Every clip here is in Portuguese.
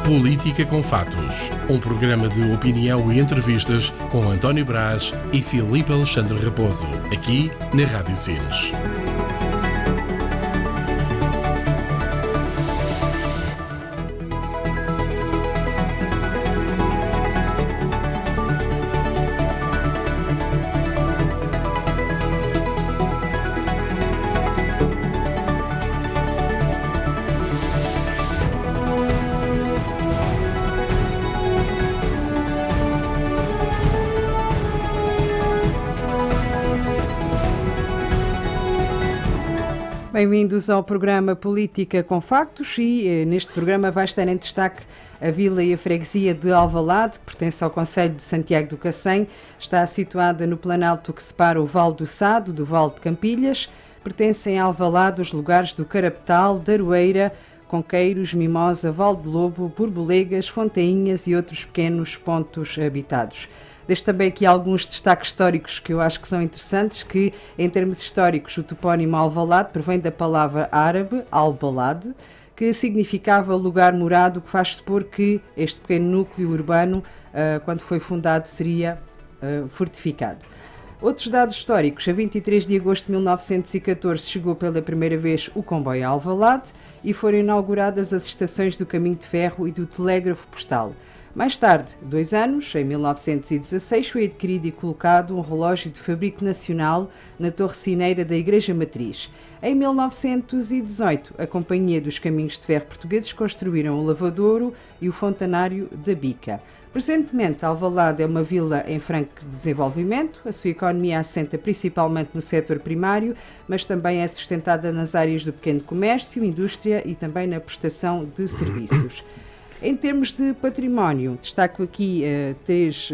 Política com Fatos, um programa de opinião e entrevistas com António Brás e Filipe Alexandre Raposo, aqui na Rádio Sines. Bem-vindos ao programa Política com Factos e neste programa vai estar em destaque a vila e a freguesia de Alvalade, que pertence ao concelho de Santiago do Cacém, está situada no planalto que separa o Vale do Sado do Vale de Campilhas. Pertencem a Alvalade os lugares do Carapetal, da Aroeira, Conqueiros, Mimosa, Val de Lobo, Borbolegas, Fontainhas e outros pequenos pontos habitados. Deixo também aqui alguns destaques históricos que eu acho que são interessantes, que em termos históricos o topónimo Alvalade provém da palavra árabe, al-balad, que significava lugar morado, que faz supor que este pequeno núcleo urbano, quando foi fundado, seria fortificado. Outros dados históricos: a 23 de agosto de 1914 chegou pela primeira vez o comboio a Alvalade e foram inauguradas as estações do caminho de ferro e do telégrafo postal. Mais tarde, 2 anos, em 1916, foi adquirido e colocado um relógio de fabrico nacional na Torre Cineira da Igreja Matriz. Em 1918, a Companhia dos Caminhos de Ferro Portugueses construíram o Lavadouro e o Fontanário da Bica. Presentemente, Alvalade é uma vila em franco desenvolvimento. A sua economia assenta principalmente no setor primário, mas também é sustentada nas áreas do pequeno comércio, indústria e também na prestação de serviços. Em termos de património, destaco aqui 3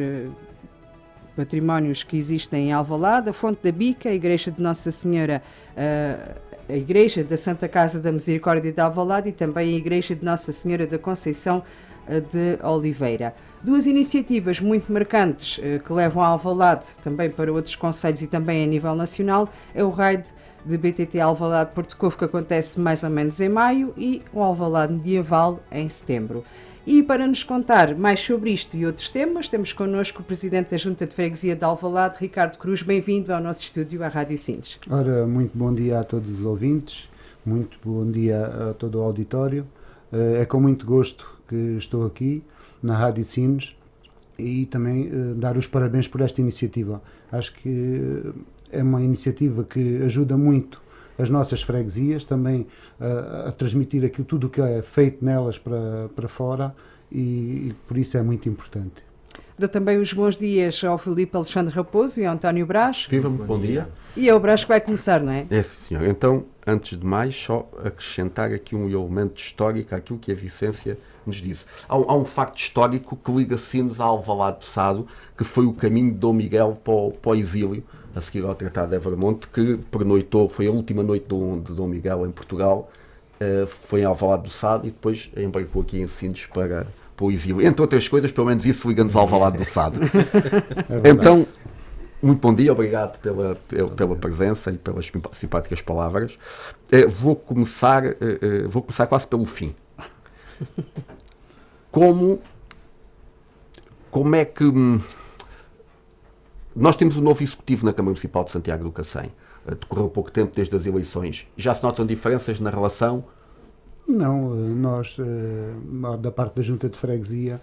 patrimónios que existem em Alvalade: a Fonte da Bica, a Igreja de Nossa Senhora, a Igreja da Santa Casa da Misericórdia de Alvalade e também a Igreja de Nossa Senhora da Conceição de Oliveira. 2 iniciativas muito marcantes que levam a Alvalade também para outros concelhos e também a nível nacional é o raid de BTT Alvalade Porto Covo, que acontece mais ou menos em maio, e o Alvalade Medieval em setembro. E para nos contar mais sobre isto e outros temas, temos connosco o Presidente da Junta de Freguesia de Alvalade, Ricardo Cruz. Bem-vindo ao nosso estúdio, à Rádio Sines. Ora, muito bom dia a todos os ouvintes, muito bom dia a todo o auditório. É com muito gosto que estou aqui na Rádio Sines e também dar os parabéns por esta iniciativa. Acho que é uma iniciativa que ajuda muito as nossas freguesias também a transmitir aquilo, tudo o que é feito nelas para fora e por isso é muito importante. Dou também os bons dias ao Filipe Alexandre Raposo e ao António Brás. Viva-me, bom dia. E é o Brás que vai começar, não é? É, sim, senhor. Então, antes de mais, só acrescentar aqui um elemento histórico àquilo que a Vicência nos disse. Há um facto histórico que liga Sines a Alvalade do Sado, que foi o caminho de Dom Miguel para o exílio, a seguir ao Tratado de Evermonte, que pernoitou, foi a última noite de Dom Miguel em Portugal, foi em Alvalade do Sado e depois embarcou aqui em Sines para o exílio. Entre outras coisas, pelo menos isso liga-nos a Alvalade do Sado. Então, muito bom dia, obrigado pela presença e pelas simpáticas palavras. Vou começar quase pelo fim. Como é que... Nós temos um novo executivo na Câmara Municipal de Santiago do Cacém. Decorreu pouco tempo desde as eleições. Já se notam diferenças na relação? Não, nós, da parte da Junta de Freguesia,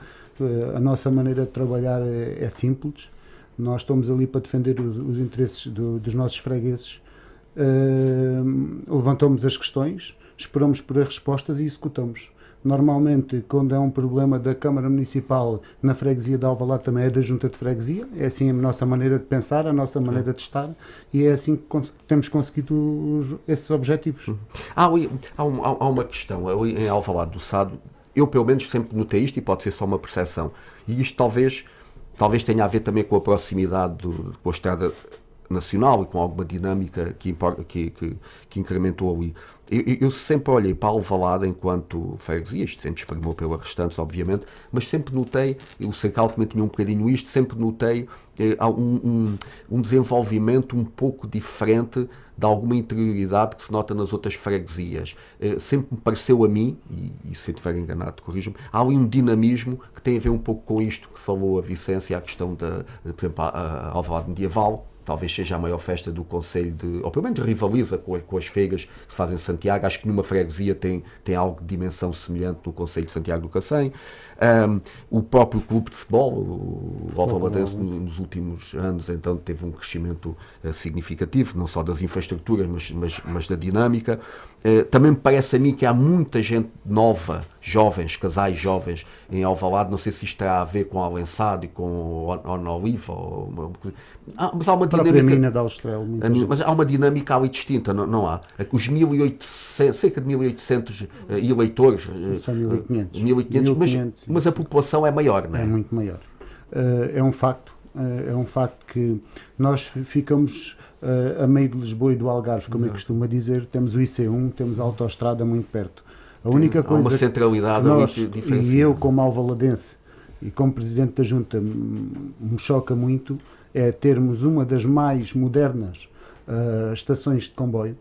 a nossa maneira de trabalhar é simples. Nós estamos ali para defender os interesses dos nossos fregueses. Levantamos as questões, esperamos por as respostas e executamos. Normalmente, quando é um problema da Câmara Municipal na freguesia de Alvalade, também é da Junta de Freguesia. É assim a nossa maneira de pensar, a nossa maneira de estar, e é assim que temos conseguido esses objetivos. Há uma questão ali em Alvalade do Sado. Eu, pelo menos, sempre notei isto, e pode ser só uma percepção. E isto talvez tenha a ver também com a proximidade com a estrada nacional e com alguma dinâmica que incrementou ali. Eu sempre olhei para Alvalade enquanto freguesia, isto sempre espremou pelas restantes, obviamente, mas sempre notei, o Cercal também tinha um bocadinho isto, sempre notei um desenvolvimento um pouco diferente de alguma interioridade que se nota nas outras freguesias. Sempre me pareceu a mim, e se eu estiver enganado, corrijo-me, há ali um dinamismo que tem a ver um pouco com isto que falou a Vicência, a questão da, por exemplo, a Alvalade medieval. Talvez seja a maior festa do Conselho ou pelo menos rivaliza com as feiras que se fazem em Santiago. Acho que nenhuma freguesia tem algo de dimensão semelhante no Conselho de Santiago do Cacém. O próprio clube de futebol, o Alvaladense, nos últimos anos, então, teve um crescimento significativo, não só das infraestruturas, mas da dinâmica. Também me parece a mim que há muita gente nova, jovens, casais jovens em Alvalade. Não sei se isto terá a ver com a Alensado e com o Oliva, mas há uma dinâmica. Mina da Austrália, mas há uma dinâmica ali distinta, não há? Os 1.800, cerca de 1.800 eleitores, são 1.500, 1.500, mas a população é maior, não é? É muito maior. É um facto que nós ficamos a meio de Lisboa e do Algarve, como eu costumo dizer. Temos o IC1, temos a autoestrada muito perto. A única coisa há uma centralidade que nós, diferenciada. e eu como alvaladense e como Presidente da Junta, me choca muito é termos uma das mais modernas estações de comboio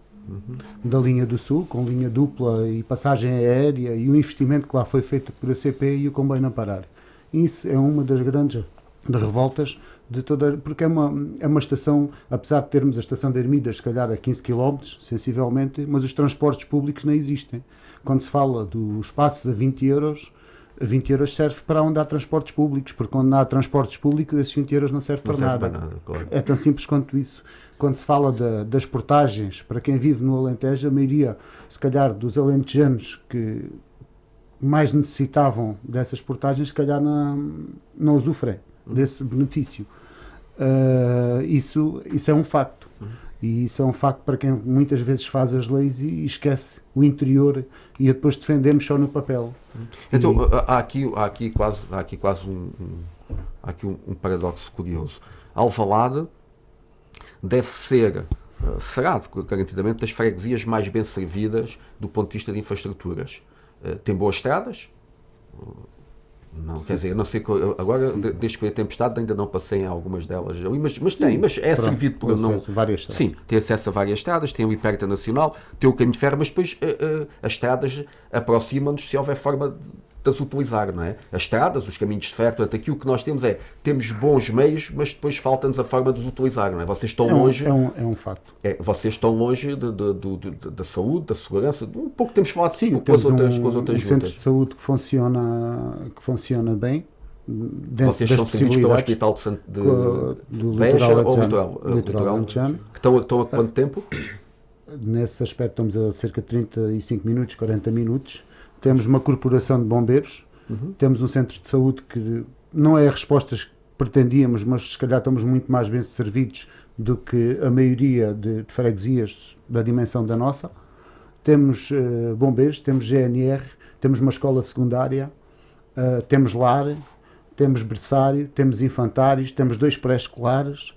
da linha do Sul, com linha dupla e passagem aérea, e o investimento que lá foi feito por a CP e o comboio não parar. Isso é uma das grandes revoltas de toda, porque é uma estação, apesar de termos a estação de Ermidas, se calhar a 15 km, sensivelmente, mas os transportes públicos não existem. Quando se fala dos passos a 20 euros serve para onde há transportes públicos, porque quando não há transportes públicos, esses 20 euros não servem para nada. Claro. É tão simples quanto isso. Quando se fala das portagens, para quem vive no Alentejo, a maioria, se calhar, dos alentejanos que mais necessitavam dessas portagens, se calhar não usufruem desse benefício. Isso é um facto. E isso é um facto para quem muitas vezes faz as leis e esquece o interior e depois defendemos só no papel. Então, há aqui quase um paradoxo curioso. Alvalade deve ser, será garantidamente, das freguesias mais bem servidas do ponto de vista de infraestruturas. Tem boas estradas? Não, quer dizer, não sei, agora, desde que foi a tempestade, ainda não passei em algumas delas, mas é servido por várias estradas. Sim, tem acesso a várias estradas, tem o Hiperta Nacional, tem o Caminho de Ferro, mas depois as estradas aproximam-nos se houver forma de as utilizar, não é? As estradas, os caminhos de ferro, portanto, aqui o que nós temos bons meios, mas depois falta-nos a forma de os utilizar, não é? Vocês estão longe... É um facto. Vocês estão longe da saúde, da segurança, um pouco temos falado com as outras juntas. Centro de saúde que funciona bem, dentro vocês das são servidos pelo Hospital de Beja ou Litoral Alentejano, que estão a quanto tempo? Nesse aspecto estamos a cerca de 35 minutos, 40 minutos. Temos uma corporação de bombeiros, temos um centro de saúde que não é as respostas que pretendíamos, mas se calhar estamos muito mais bem servidos do que a maioria de freguesias da dimensão da nossa. Temos bombeiros, temos GNR, temos uma escola secundária, temos lar, temos berçário, temos infantários, temos 2 pré-escolares.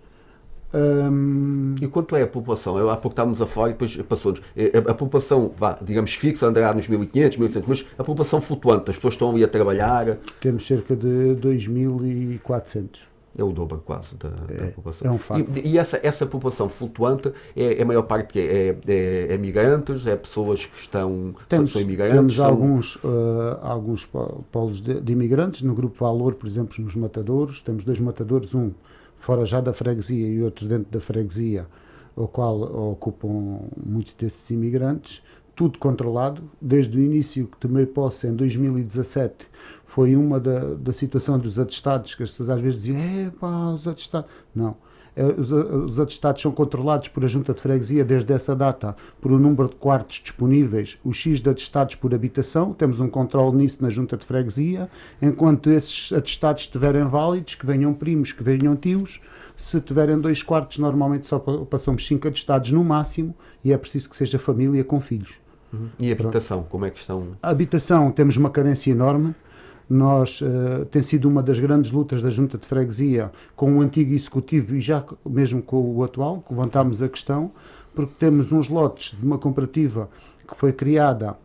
E quanto é a população? Há pouco estávamos a falar e depois passou-nos. A população, digamos, fixa, andará nos 1.500, 1.800, mas a população flutuante, as pessoas estão ali a trabalhar... Temos cerca de 2.400. É o dobro quase da população. É um facto. E essa população flutuante é a maior parte que é migrantes, é pessoas que são imigrantes? Temos alguns polos de imigrantes. No Grupo Valor, por exemplo, nos matadouros, temos 2 matadouros, um fora já da freguesia e outro dentro da freguesia, o qual ocupam muitos desses imigrantes, tudo controlado. Desde o início que tomei posse, em 2017, foi uma da situação dos atestados, que as pessoas às vezes diziam, os atestados... Não. Os atestados são controlados por a Junta de Freguesia desde essa data, por o número de quartos disponíveis, o X de atestados por habitação. Temos um controle nisso na Junta de Freguesia. Enquanto esses atestados estiverem válidos, que venham primos, que venham tios. Se tiverem 2 quartos, normalmente só passamos 5 atestados no máximo, e é preciso que seja família com filhos. E a habitação, como é que estão? A habitação, temos uma carência enorme. tem sido uma das grandes lutas da Junta de Freguesia com o antigo Executivo e já mesmo com o atual, que levantámos a questão, porque temos uns lotes de uma cooperativa que foi criada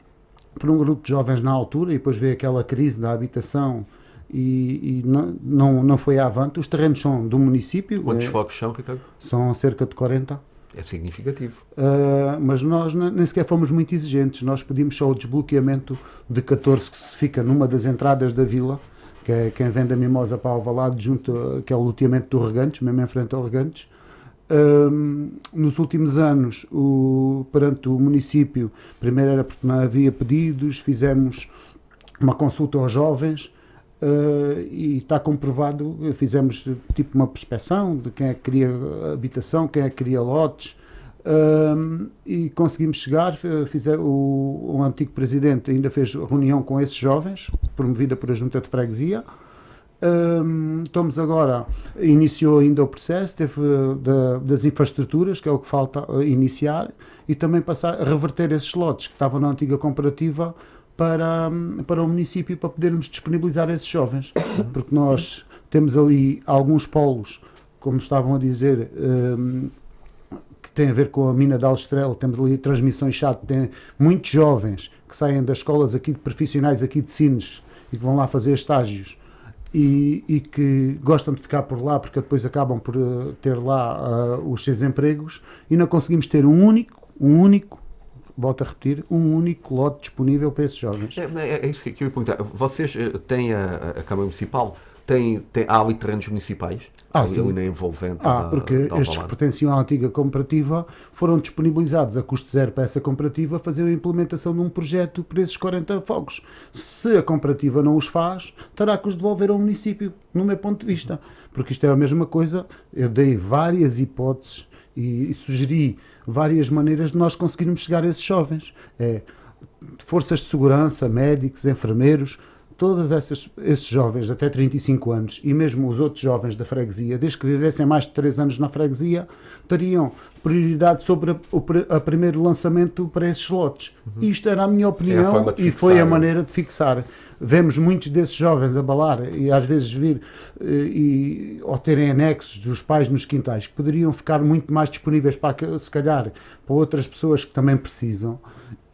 por um grupo de jovens na altura e depois veio aquela crise da habitação e não foi avante. Os terrenos são do município. Quantos fogos são, Ricardo? São cerca de 40. É significativo. Mas nós nem sequer fomos muito exigentes. Nós pedimos só o desbloqueamento de 14 que se fica numa das entradas da vila, que é quem vende a Mimosa para Alvalade, junto, que é o loteamento do Regantes, mesmo em frente ao Regantes. Nos últimos anos, perante o município, primeiro era porque não havia pedidos, fizemos uma consulta aos jovens. E está comprovado, fizemos tipo uma prospeção de quem é que queria habitação, quem é que queria lotes, e conseguimos chegar. O antigo presidente ainda fez reunião com esses jovens, promovida por a Junta de Freguesia. Estamos agora, iniciou ainda o processo, teve das infraestruturas, que é o que falta iniciar, e também passar a reverter esses lotes que estavam na antiga comparativa para o município, para podermos disponibilizar esses jovens, porque nós temos ali alguns polos, como estavam a dizer, que tem a ver com a mina de Alstrela. Temos ali transmissões chato, tem muitos jovens que saem das escolas aqui de profissionais aqui de Sines e que vão lá fazer estágios e que gostam de ficar por lá porque depois acabam por ter lá os seus empregos, e não conseguimos ter um único, volto a repetir, um único lote disponível para esses jovens. É isso que eu ia perguntar. Vocês têm a Câmara Municipal, há ali terrenos municipais? Ali na envolvente porque da estes que pertenciam à antiga cooperativa foram disponibilizados a custo zero para essa cooperativa fazer a implementação de um projeto para esses 40 fogos. Se a cooperativa não os faz, terá que os devolver ao município, no meu ponto de vista. Porque isto é a mesma coisa. Eu dei várias hipóteses e sugeri várias maneiras de nós conseguirmos chegar a esses jovens. Forças de segurança, médicos, enfermeiros, todos esses jovens até 35 anos e mesmo os outros jovens da freguesia, desde que vivessem mais de 3 anos na freguesia, teriam prioridade sobre o primeiro lançamento para esses lotes. Isto era a minha opinião e foi a maneira de fixar. Vemos muitos desses jovens a balar e às vezes vir ou terem anexos dos pais nos quintais, que poderiam ficar muito mais disponíveis para, se calhar, para outras pessoas que também precisam,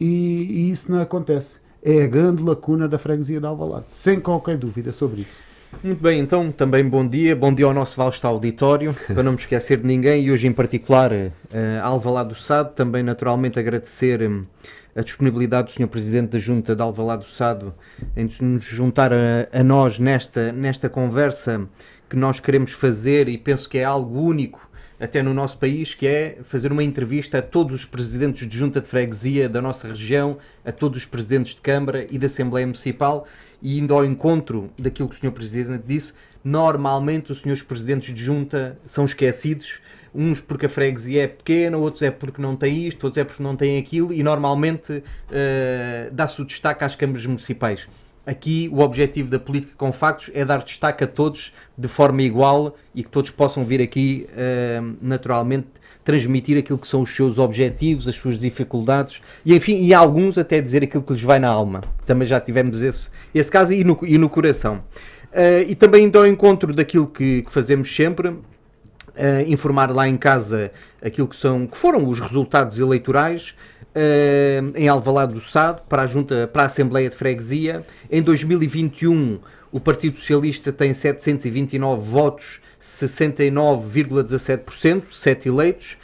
e isso não acontece. É a grande lacuna da freguesia de Alvalade, sem qualquer dúvida sobre isso. Muito bem, então também bom dia ao nosso vasto auditório, para não me esquecer de ninguém, e hoje em particular a Alvalade do Sado. Também naturalmente agradecer a disponibilidade do Sr. Presidente da Junta de Alvalade do Sado em nos juntar a nós nesta conversa que nós queremos fazer, e penso que é algo único até no nosso país, que é fazer uma entrevista a todos os presidentes de Junta de Freguesia da nossa região, a todos os presidentes de Câmara e da Assembleia Municipal, e indo ao encontro daquilo que o Sr. Presidente disse. Normalmente os senhores presidentes de Junta são esquecidos, uns porque a freguesia é pequena, outros é porque não tem isto, outros é porque não tem aquilo, e normalmente dá-se o destaque às câmaras municipais. Aqui o objetivo da Política com Factos é dar destaque a todos de forma igual e que todos possam vir aqui naturalmente transmitir aquilo que são os seus objetivos, as suas dificuldades e enfim, e alguns até dizer aquilo que lhes vai na alma. Também já tivemos esse caso e no coração. E também indo ao encontro daquilo que fazemos sempre, informar lá em casa aquilo que foram os resultados eleitorais em Alvalade do Sado para a Assembleia de Freguesia. Em 2021 o Partido Socialista tem 729 votos, 69,17%, 7 eleitos.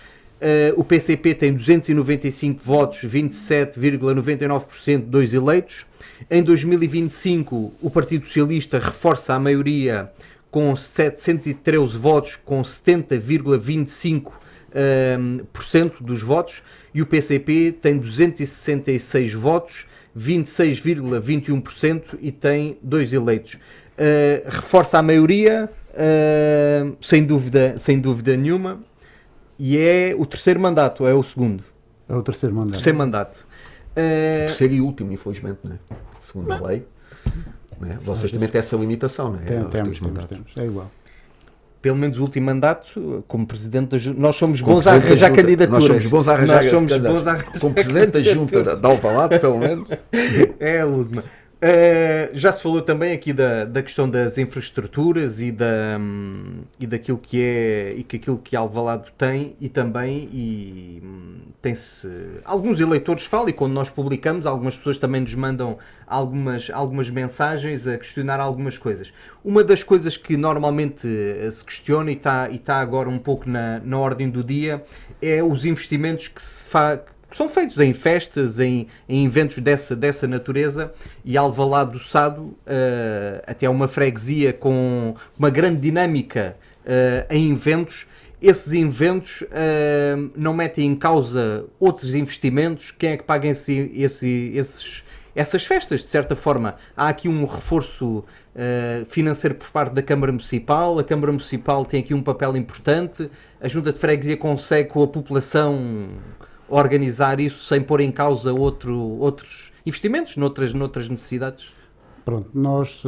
O PCP tem 295 votos, 27,99%, 2 eleitos. Em 2025 o Partido Socialista reforça a maioria com 713 votos, com 70,25% dos votos, e o PCP tem 266 votos, 26,21%, e tem 2 eleitos. Reforça a maioria, sem dúvida nenhuma, e é o terceiro mandato, é o segundo? É o terceiro mandato. Terceiro e último, infelizmente, não é? Segundo a lei. Não é? Vocês também têm essa limitação, não é? Temos, é igual. Pelo menos o último mandato, como Presidente da Junta, nós somos bons a arranjar candidaturas. Nós somos bons a arranjar candidaturas. Como Presidente da Junta de Alvalade, pelo menos. É a última. Já se falou também aqui da questão das infraestruturas e daquilo que é e que aquilo que Alvalade tem, e também tem-se alguns eleitores falam, e quando nós publicamos algumas pessoas também nos mandam algumas mensagens a questionar algumas coisas. Uma das coisas que normalmente se questiona e está agora um pouco na ordem do dia é os investimentos que são feitos em festas, em eventos dessa natureza, e Alvalade do Sado, até uma freguesia com uma grande dinâmica em eventos. Esses eventos não metem em causa outros investimentos. Quem é que paga essas festas? De certa forma, há aqui um reforço financeiro por parte da Câmara Municipal. A Câmara Municipal tem aqui um papel importante. A Junta de Freguesia consegue, com a população, organizar isso sem pôr em causa outros investimentos noutras necessidades? Pronto, nós,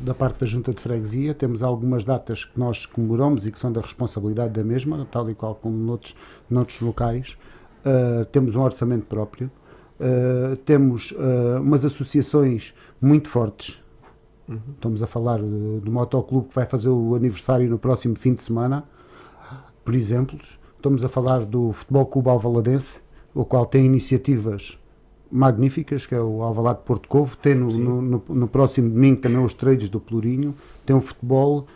da parte da Junta de Freguesia, temos algumas datas que nós comemoramos e que são da responsabilidade da mesma, tal e qual como noutros locais. Temos um orçamento próprio, temos umas associações muito fortes. Estamos a falar do motoclube que vai fazer o aniversário no próximo fim de semana, por exemplo. Estamos a falar do Futebol Clube Alvaladense, o qual tem iniciativas magníficas, que é o Alvalade Porto Covo. Tem no próximo domingo também os treinos do Pelourinho. Tem o futebol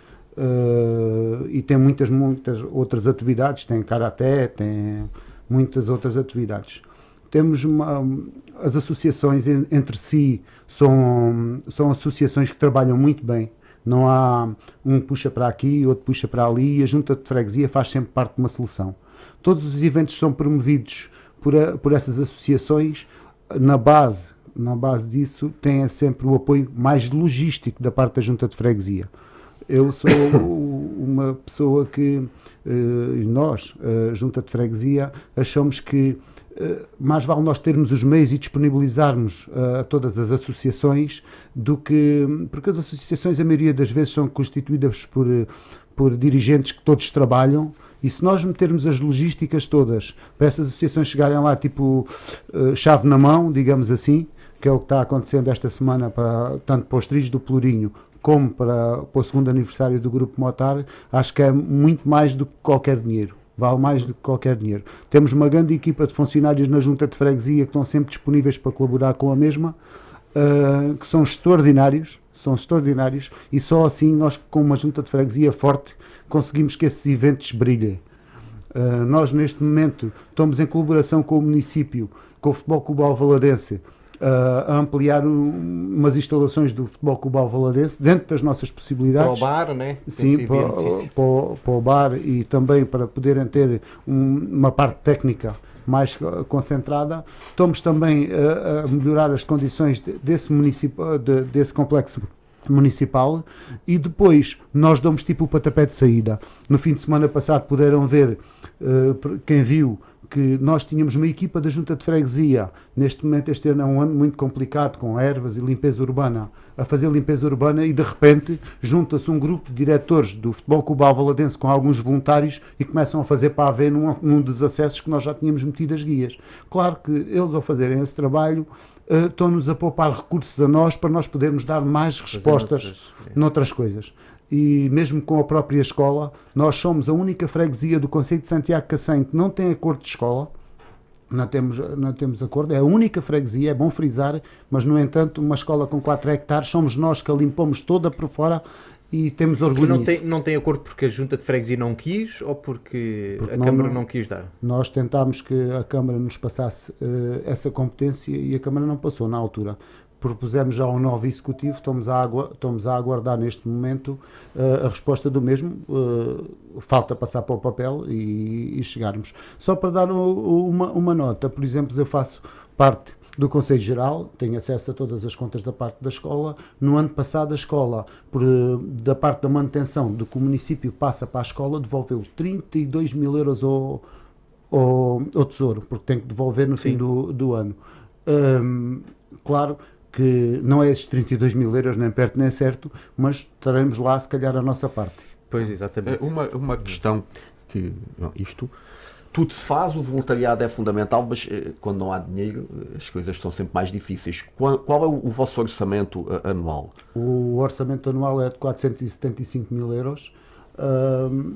e tem muitas outras atividades. Tem karaté, tem muitas outras atividades. Temos as associações entre si, são associações que trabalham muito bem. Não há um puxa para aqui, outro puxa para ali, e a Junta de Freguesia faz sempre parte de uma solução. Todos os eventos são promovidos por essas associações. Na base disso tem sempre o apoio mais logístico da parte da Junta de Freguesia. Eu sou uma pessoa que, nós, a Junta de Freguesia, achamos que mais vale nós termos os meios e disponibilizarmos a todas as associações porque as associações a maioria das vezes são constituídas por dirigentes que todos trabalham, e se nós metermos as logísticas todas para essas associações chegarem lá tipo chave na mão, digamos assim, que é o que está acontecendo esta semana tanto para os trilhos do Pelourinho como para o segundo aniversário do Grupo Motar, acho que é muito mais do que qualquer dinheiro. Vale mais do que qualquer dinheiro. Temos uma grande equipa de funcionários na Junta de Freguesia que estão sempre disponíveis para colaborar com a mesma, que são extraordinários, e só assim nós, com uma Junta de Freguesia forte, conseguimos que esses eventos brilhem. Nós, neste momento, estamos em colaboração com o município, com o Futebol Clube Alvaladense, a ampliar umas instalações do Futebol Clube Alvaladense dentro das nossas possibilidades. Para o bar, né? Sim, para o bar, e também para poderem ter uma parte técnica mais concentrada. Estamos também a melhorar as condições desse complexo municipal, e depois nós damos tipo o pontapé de saída. No fim de semana passado puderam ver, quem viu, que nós tínhamos uma equipa da Junta de Freguesia. Neste momento, este ano é um ano muito complicado, com ervas e limpeza urbana, a fazer limpeza urbana, e de repente junta-se um grupo de diretores do Futebol Clube Alvaladense com alguns voluntários e começam a fazer para haver num dos acessos que nós já tínhamos metido as guias. Claro que eles, ao fazerem esse trabalho, estão-nos a poupar recursos a nós para nós podermos dar mais respostas noutras coisas. E mesmo com a própria escola, nós somos a única freguesia do concelho de Santiago Cacém que não tem acordo de escola. Não temos acordo, é a única freguesia, é bom frisar, mas no entanto uma escola com 4 hectares somos nós que a limpamos toda por fora e temos orgulho nisso. Não tem acordo porque a Junta de Freguesia não quis, ou porque a Câmara não quis dar? Nós tentámos que a Câmara nos passasse essa competência e a Câmara não passou na altura. Propusemos já um novo executivo, estamos a aguardar neste momento a resposta do mesmo. Falta passar para o papel e chegarmos. Só para dar uma nota, por exemplo, eu faço parte do Conselho Geral, tenho acesso a todas as contas da parte da escola. No ano passado, a escola, da parte da manutenção do que o município passa para a escola, devolveu 32 mil euros ao Tesouro, porque tem que devolver no fim do ano. Claro que não é esses 32 mil euros, nem perto nem certo, mas estaremos lá, se calhar, a nossa parte. Pois, exatamente. Uma questão que, isto, tudo se faz, o voluntariado é fundamental, mas quando não há dinheiro, as coisas estão sempre mais difíceis. Qual é o vosso orçamento anual? O orçamento anual é de 475 mil euros.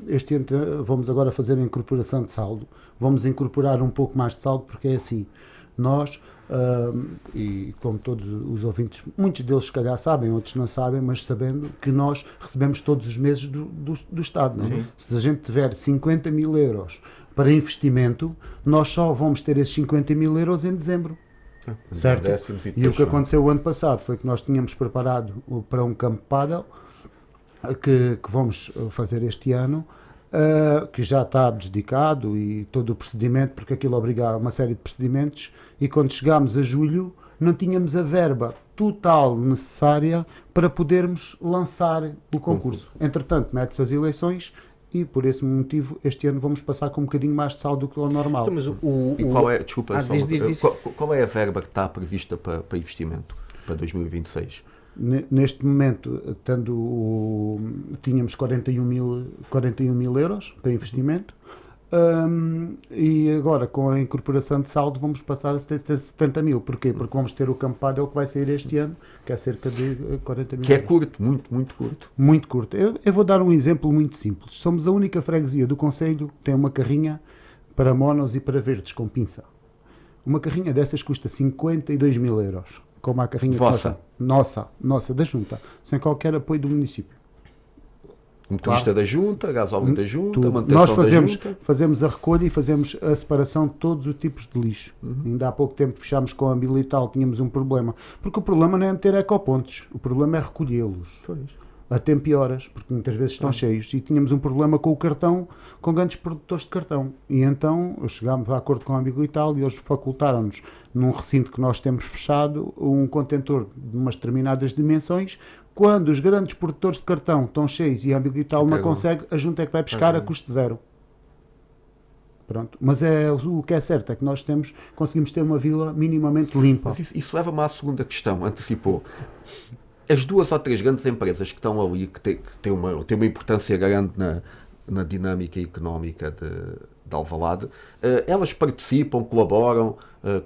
Este ano vamos agora fazer a incorporação de saldo. Vamos incorporar um pouco mais de saldo, porque é assim, nós, e como todos os ouvintes, muitos deles se calhar sabem, outros não sabem, mas sabendo que nós recebemos todos os meses do Estado. Não é? Se a gente tiver 50 mil euros para investimento, nós só vamos ter esses 50 mil euros em dezembro. Certo? E o que aconteceu o ano passado foi que nós tínhamos preparado para um campo de pádel que vamos fazer este ano, que já está dedicado e todo o procedimento, porque aquilo obriga a uma série de procedimentos, e quando chegámos a julho não tínhamos a verba total necessária para podermos lançar o concurso. Entretanto, mete-se as eleições e por esse motivo este ano vamos passar com um bocadinho mais de saldo do que o normal. Então, mas E qual é, desculpa, diz. Qual é a verba que está prevista para investimento para 2026? Neste momento, tínhamos 41 mil euros para investimento, e agora com a incorporação de saldo vamos passar a 70 mil. Porquê? Porque vamos ter o Campo de Pádel que vai sair este ano, que é cerca de 40 mil Que é euros. curto, muito curto. Muito curto. Eu vou dar um exemplo muito simples. Somos a única freguesia do concelho que tem uma carrinha para monos e para verdes com pinça. Uma carrinha dessas custa 52 mil euros. Como a carrinha Vossa? Nossa, da Junta, sem qualquer apoio do município. Motorista da Junta, gasóleo da Junta, Tudo. manutenção Nós da Junta. fazemos a recolha e fazemos a separação de todos os tipos de lixo. Ainda há pouco tempo fechámos com a Ambilital, tínhamos um problema. Porque o problema não é meter ecopontos, o problema é recolhê-los. A tempo e horas, porque muitas vezes estão cheios. E tínhamos um problema com o cartão, com grandes produtores de cartão. E então chegámos a acordo com a Ambilital e eles facultaram-nos, num recinto que nós temos fechado, um contentor de umas determinadas dimensões. Quando os grandes produtores de cartão estão cheios e a Ambilital não consegue, a Junta é que vai pescar a custo zero. Pronto. Mas o que é certo é que nós conseguimos ter uma vila minimamente limpa. Mas isso leva-me à segunda questão, antecipou. As 2 ou 3 grandes empresas que estão ali, que têm uma importância grande na dinâmica económica de Alvalade, elas participam, colaboram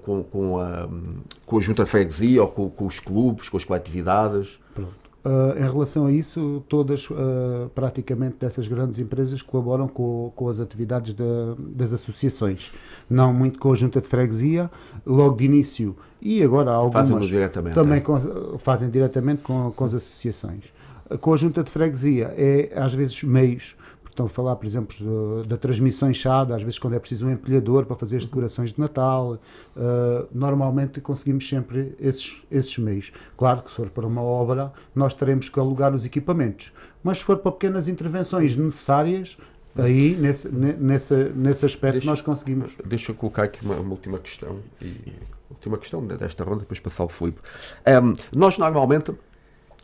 com a Junta de Freguesia ou com os clubes, com as coletividades? Pronto. Em relação a isso, todas praticamente dessas grandes empresas colaboram com as atividades das associações, não muito com a Junta de Freguesia, logo de início, e agora algumas diretamente, também fazem diretamente com as associações. Com a Junta de Freguesia às vezes meios. Estão a falar, por exemplo, da transmissão enxada, às vezes quando é preciso um empilhador para fazer as decorações de Natal. Normalmente conseguimos sempre esses meios. Claro que se for para uma obra, nós teremos que alugar os equipamentos. Mas se for para pequenas intervenções necessárias, aí, nesse aspecto, nós conseguimos. Deixa eu colocar aqui uma última questão. Última questão desta ronda, depois passar ao Filipe. Nós normalmente...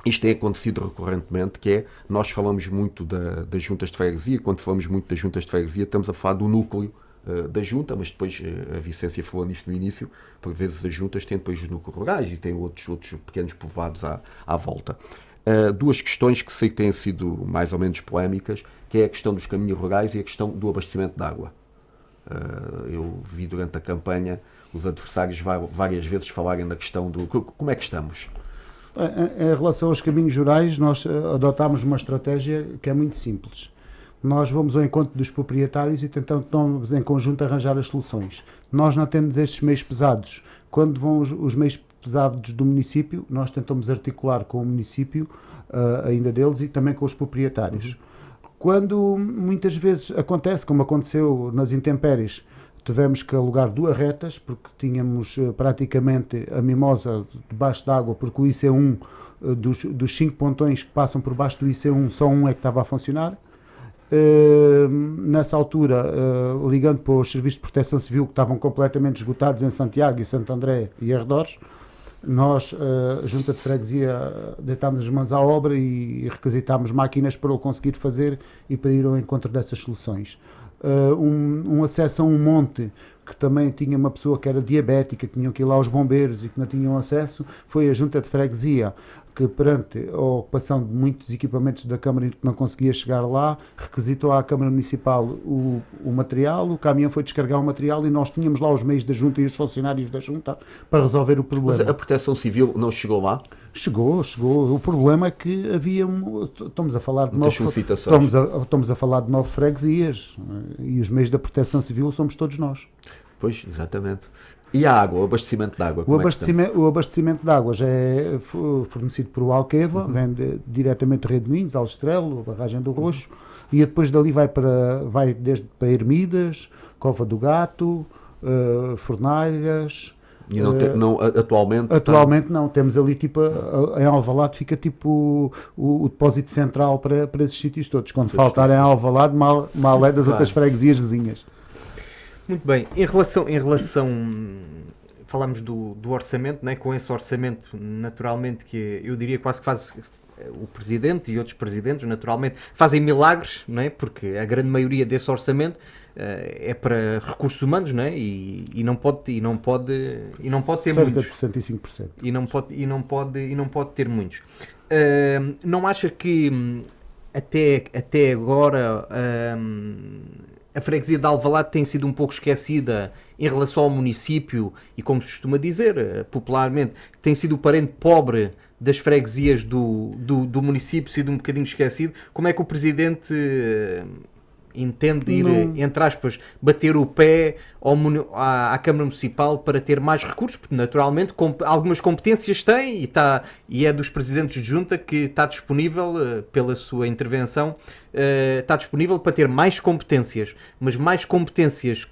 Isto tem acontecido recorrentemente, que é, nós falamos muito das juntas de freguesia, quando falamos muito das juntas de freguesia, estamos a falar do núcleo da junta, mas depois a Vicência falou nisto no início, por vezes as juntas têm depois os núcleos rurais e têm outros pequenos povoados à volta. 2 questões que sei que têm sido mais ou menos polémicas, que é a questão dos caminhos rurais e a questão do abastecimento de água. Eu vi durante a campanha os adversários várias vezes falarem da questão do... Como é que estamos? Em relação aos caminhos rurais, nós adotámos uma estratégia que é muito simples. Nós vamos ao encontro dos proprietários e tentamos em conjunto arranjar as soluções. Nós não temos estes meios pesados. Quando vão os meios pesados do município, nós tentamos articular com o município, ainda deles, e também com os proprietários. Quando muitas vezes acontece, como aconteceu nas intempéries, tivemos que alugar 2 retas, porque tínhamos praticamente a mimosa debaixo d'água, porque o IC1, dos 5 pontões que passam por baixo do IC1, só um é que estava a funcionar. Nessa altura, ligando para os serviços de proteção civil, que estavam completamente esgotados em Santiago e Santo André e arredores, nós, a Junta de Freguesia, deitámos as mãos à obra e requisitámos máquinas para o conseguir fazer e para ir ao encontro dessas soluções. Um acesso a um monte que também tinha uma pessoa que era diabética, que tinham que ir lá aos bombeiros e que não tinham acesso, foi a Junta de Freguesia que perante a ocupação de muitos equipamentos da Câmara que não conseguia chegar lá, requisitou à Câmara Municipal o material, o caminhão foi descarregar o material e nós tínhamos lá os meios da Junta e os funcionários da Junta para resolver o problema. Mas a Proteção Civil não chegou lá? Chegou. O problema é que havia, estamos a falar de estamos a falar de 9 freguesias e os meios da Proteção Civil somos todos nós. Pois, exatamente. E a água, o abastecimento de água? O abastecimento de água já é fornecido por o Alqueva, vem diretamente de Redemoinhos, Alstrelo, a barragem do Roxo, e depois dali vai desde para Ermidas, Cova do Gato, Fornalhas. E atualmente? Atualmente não, temos ali tipo, em Alvalade fica tipo o depósito central para esses sítios todos. Quando faltar em Alvalade, mal é das outras freguesias vizinhas. Muito bem, em relação falamos do orçamento, né? Com esse orçamento, naturalmente, que eu diria quase que faz o Presidente e outros Presidentes, naturalmente, fazem milagres, né? Porque a grande maioria desse orçamento é para recursos humanos, né? E não pode ter cerca muitos. Cerca de 65%. E não pode ter muitos. Não acha que até agora a freguesia de Alvalade tem sido um pouco esquecida em relação ao município e, como se costuma dizer popularmente, tem sido o parente pobre das freguesias do município, sido um bocadinho esquecido? Como é que o Presidente entende ir, entre aspas, bater o pé à Câmara Municipal para ter mais recursos? Porque, naturalmente, algumas competências tem e é dos Presidentes de Junta que está disponível, pela sua intervenção, está disponível para ter mais competências. Mas mais competências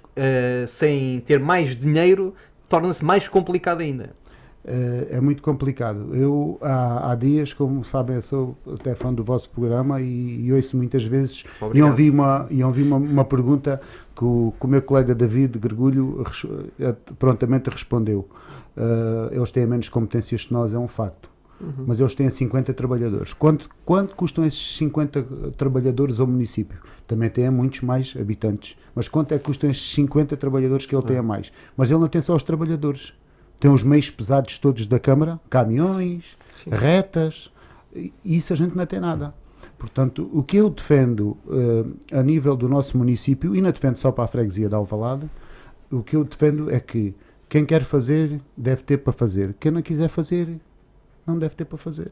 sem ter mais dinheiro torna-se mais complicado ainda. É muito complicado. Eu há dias, como sabem, eu sou até fã do vosso programa e ouço muitas vezes. Obrigado. E ouvi uma pergunta que o meu colega David Gregulho prontamente respondeu. Eles têm menos competências que nós, é um facto. Mas eles têm 50 trabalhadores. Quanto custam esses 50 trabalhadores ao município? Também tem muitos mais habitantes. Mas quanto é que custam esses 50 trabalhadores que ele tem a mais? Mas ele não tem só os trabalhadores. Tem os meios pesados todos da Câmara, caminhões, sim, retas, e isso a gente não tem nada. Portanto, o que eu defendo a nível do nosso município, e não defendo só para a freguesia de Alvalade, o que eu defendo é que quem quer fazer deve ter para fazer. Quem não quiser fazer, não deve ter para fazer.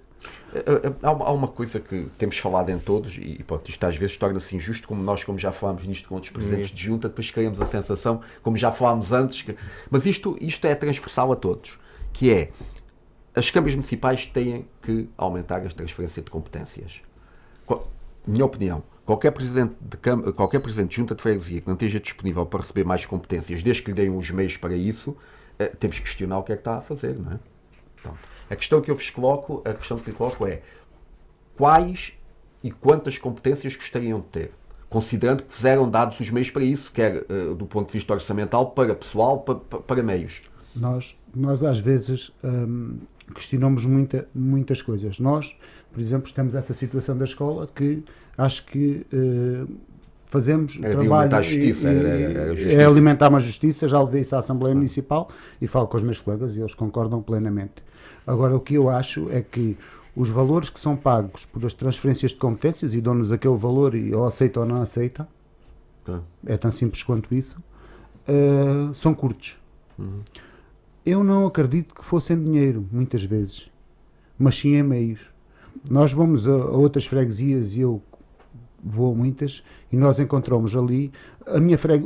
Há uma coisa que temos falado em todos, e pronto, isto às vezes torna-se injusto, como já falámos nisto com outros presidentes de junta, depois criamos a sensação, como já falámos antes, mas isto é transversal a todos, que é, as câmaras municipais têm que aumentar as transferências de competências. Minha opinião, qualquer presidente de junta de freguesia que não esteja disponível para receber mais competências, desde que lhe deem os meios para isso, temos que questionar o que é que está a fazer, não é? Pronto. A questão que lhe coloco é quais e quantas competências gostariam de ter, considerando que fizeram dados os meios para isso, quer do ponto de vista orçamental, para pessoal, para meios. Nós às vezes questionamos muitas coisas. Nós, por exemplo, temos essa situação da escola que acho que fazemos trabalho é alimentar uma justiça. Já levei isso à Assembleia Municipal e falo com os meus colegas e eles concordam plenamente. Agora, o que eu acho é que os valores que são pagos por as transferências de competências, e dão-nos aquele valor e ou aceita ou não aceita, é tão simples quanto isso, são curtos. Eu não acredito que fossem dinheiro, muitas vezes, mas sim em meios. Nós vamos a outras freguesias e eu vou a muitas e nós encontramos ali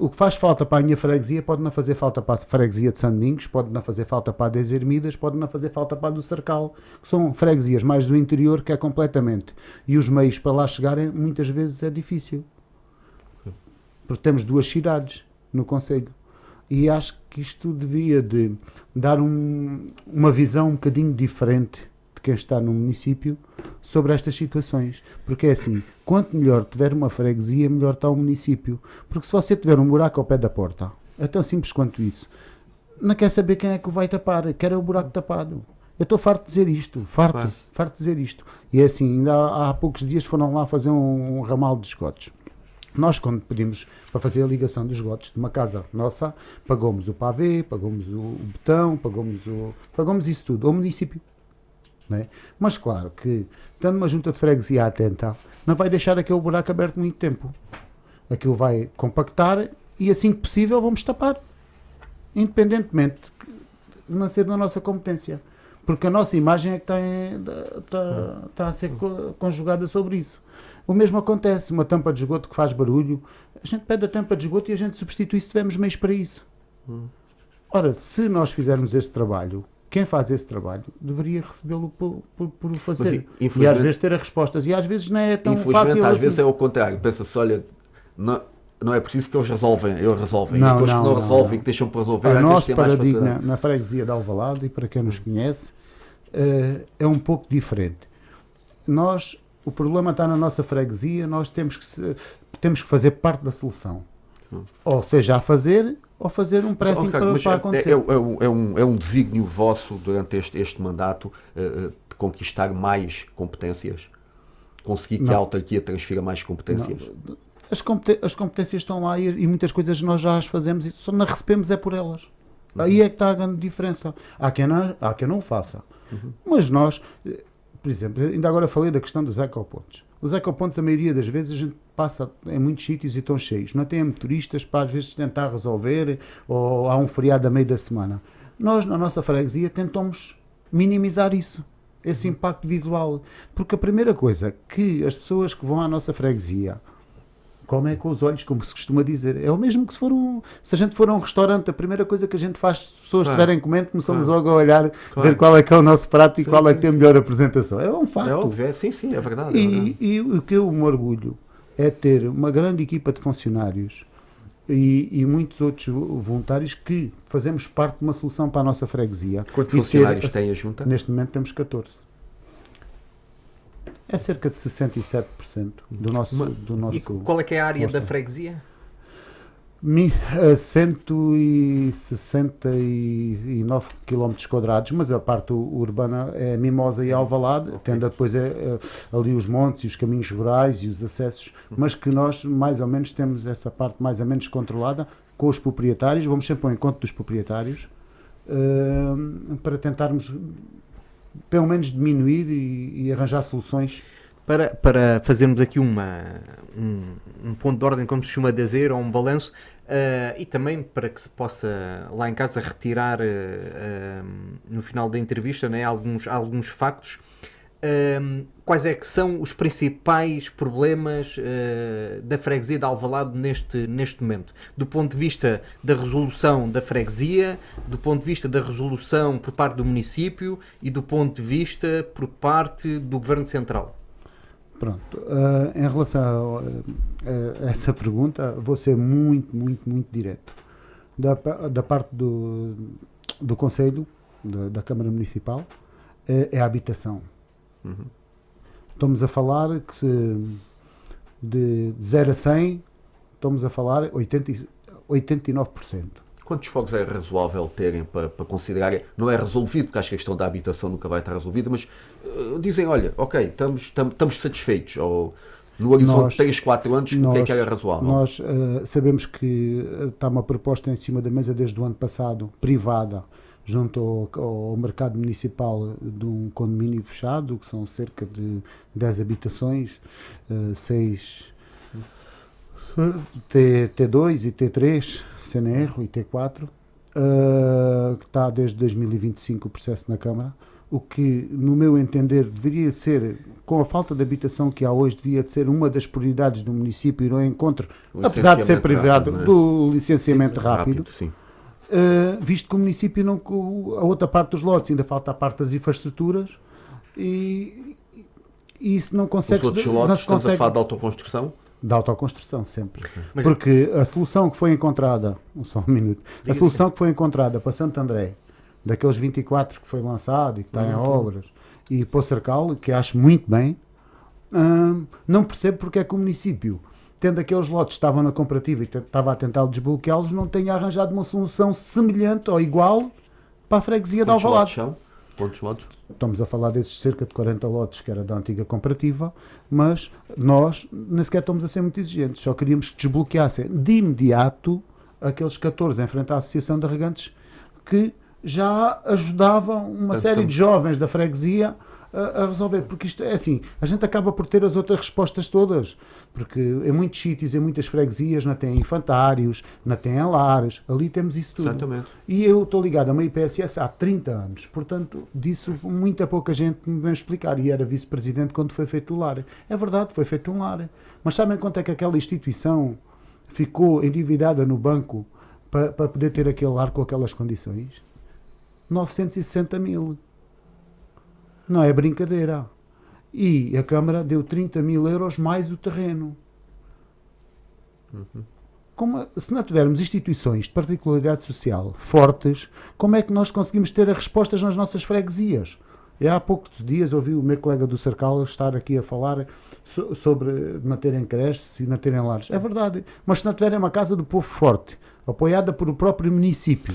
o que faz falta para a minha freguesia pode não fazer falta para a freguesia de São Domingos, pode não fazer falta para a das Ermidas, pode não fazer falta para a do Cercal, que são freguesias mais do interior que é completamente, e os meios para lá chegarem muitas vezes é difícil, porque temos 2 cidades no concelho e acho que isto devia de dar uma visão um bocadinho diferente de quem está no município sobre estas situações, porque é assim, quanto melhor tiver uma freguesia, melhor está o município, porque se você tiver um buraco ao pé da porta, é tão simples quanto isso, não quer saber quem é que o vai tapar, quer é o buraco tapado. Eu estou farto de dizer isto, farto de dizer isto, e é assim, ainda há poucos dias foram lá fazer um ramal de esgotos. Nós, quando pedimos para fazer a ligação dos esgotos de uma casa nossa, pagamos o pavê, pagamos o betão, pagamos isso tudo ao município. Não é? Mas claro que, tendo uma junta de freguesia atenta, não vai deixar aquele buraco aberto muito tempo. Aquilo vai compactar e assim que possível vamos tapar. Independentemente de não ser da nossa competência. Porque a nossa imagem é que está a ser conjugada sobre isso. O mesmo acontece, uma tampa de esgoto que faz barulho, a gente pede a tampa de esgoto e a gente substitui se tivermos meios para isso. Ora, se nós fizermos esse trabalho, quem faz esse trabalho deveria recebê-lo por o fazer. Mas, e às vezes ter as respostas. E às vezes não é tão fácil às assim. vezes é o contrário. Pensa-se, olha, não é preciso que eles resolvem. Não, e depois que não resolvem, que deixam para resolver, o às nosso vezes tem mais paradigma facilidade. na freguesia de Alvalade, e para quem nos conhece, é um pouco diferente. O problema está na nossa freguesia, nós temos que fazer parte da solução. Ou seja, ou fazer um pressing para acontecer. É um desígnio vosso durante este mandato de conquistar mais competências? Conseguir que a autarquia transfira mais competências? Não. As competências estão lá e muitas coisas nós já as fazemos e só não recebemos é por elas. Aí é que está a grande diferença. Há quem não o faça. Mas nós, por exemplo, ainda agora falei da questão dos ecopontos. Os ecopontos, a maioria das vezes, a gente passa em muitos sítios e estão cheios. Não tem motoristas para às vezes tentar resolver, ou há um feriado a meio da semana. Nós, na nossa freguesia, tentamos minimizar isso, esse impacto visual. Porque a primeira coisa que as pessoas que vão à nossa freguesia comem com os olhos, como se costuma dizer. É o mesmo que se a gente for a um restaurante, a primeira coisa que a gente faz, se as pessoas estiverem comendo, começamos logo a olhar, ver qual é que é o nosso prato e qual é que tem a melhor apresentação. É um facto. É óbvio, sim, é verdade. E o que eu me orgulho é ter uma grande equipa de funcionários e muitos outros voluntários que fazemos parte de uma solução para a nossa freguesia. Quantos funcionários tem a junta? Neste momento temos 14. É cerca de 67% do nosso... E qual é que é a área da freguesia? 169 km quadrados, mas a parte urbana é Mimosa e Alvalade, tendo depois ali os montes e os caminhos rurais e os acessos, mas que nós mais ou menos temos essa parte mais ou menos controlada com os proprietários, vamos sempre ao encontro dos proprietários para tentarmos pelo menos diminuir e arranjar soluções. Para fazermos aqui um ponto de ordem, como se costuma dizer, ou um balanço, e também para que se possa lá em casa retirar no final da entrevista, né, alguns factos. Quais é que são os principais problemas da freguesia de Alvalade neste momento? Do ponto de vista da resolução da freguesia, do ponto de vista da resolução por parte do município e do ponto de vista por parte do Governo Central? Pronto, em relação a essa pergunta, vou ser muito direto. Da parte do Conselho, da Câmara Municipal, é a habitação. Estamos a falar que de 0 a 100, estamos a falar 89%. Quantos fogos é razoável terem para considerar? Não é resolvido, porque acho que a questão da habitação nunca vai estar resolvida, mas dizem, olha, ok, estamos satisfeitos, ou no horizonte de 3, 4 anos, o que é razoável? Nós sabemos que está uma proposta em cima da mesa desde o ano passado, privada, junto ao mercado municipal, de um condomínio fechado, que são cerca de 10 habitações, 6 T2 e T3, CNR e T4, que está desde 2025 o processo na Câmara, o que, no meu entender, deveria ser, com a falta de habitação que há hoje, devia de ser uma das prioridades do município, e no encontro, apesar de ser privado, do licenciamento rápido. Sim. Visto que o município não, a outra parte dos lotes, ainda falta a parte das infraestruturas e isso não consegue. Os outros lotes, estamos a falar de autoconstrução? Da autoconstrução, sempre. Porque a solução que foi encontrada, só um minuto, a solução que foi encontrada para Santo André, daqueles 24 que foi lançado e que está em obras, e para o Cercal, que acho muito bem, não percebo porque é que o município, tendo aqueles lotes que estavam na comparativa e estava a tentar desbloqueá-los, não tenha arranjado uma solução semelhante ou igual para a freguesia de Alvalade. Quantos lotes? Estamos a falar desses cerca de 40 lotes que era da antiga comparativa, mas nós nem sequer estamos a ser muito exigentes, só queríamos que desbloqueassem de imediato aqueles 14 em frente à Associação de Regantes que já ajudavam uma série de jovens da freguesia a resolver, porque isto é assim, a gente acaba por ter as outras respostas todas, porque em muitos sítios, em muitas freguesias não tem infantários, não tem lares, ali temos isso tudo. Exatamente. E eu estou ligado a uma IPSS há 30 anos, portanto, disso muita pouca gente me vem explicar, e era vice-presidente quando foi feito o lar. É verdade, foi feito um lar, mas sabem quanto é que aquela instituição ficou endividada no banco para poder ter aquele lar com aquelas condições? 960 mil. Não é brincadeira. E a Câmara deu 30 mil euros mais o terreno. Se não tivermos instituições de particularidade social fortes, como é que nós conseguimos ter as respostas nas nossas freguesias? E há poucos dias ouvi o meu colega do Cercal estar aqui a falar sobre não terem creches e não terem lares. É verdade. Mas se não tiverem uma casa do povo forte, apoiada por o próprio município,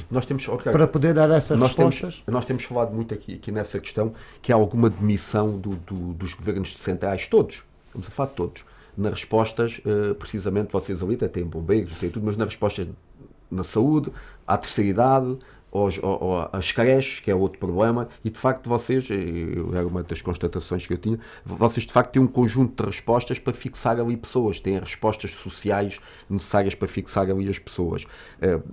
para poder dar essas respostas. Nós temos falado muito aqui nessa questão, que há alguma demissão dos governos centrais, todos, vamos a falar de todos, nas respostas, precisamente, vocês ali até têm bombeiros, têm tudo, mas nas respostas na saúde, à terceira idade, às creches, que é outro problema, e de facto vocês, era uma das constatações que eu tinha, vocês de facto têm um conjunto de respostas para fixar ali pessoas, têm respostas sociais necessárias para fixar ali as pessoas.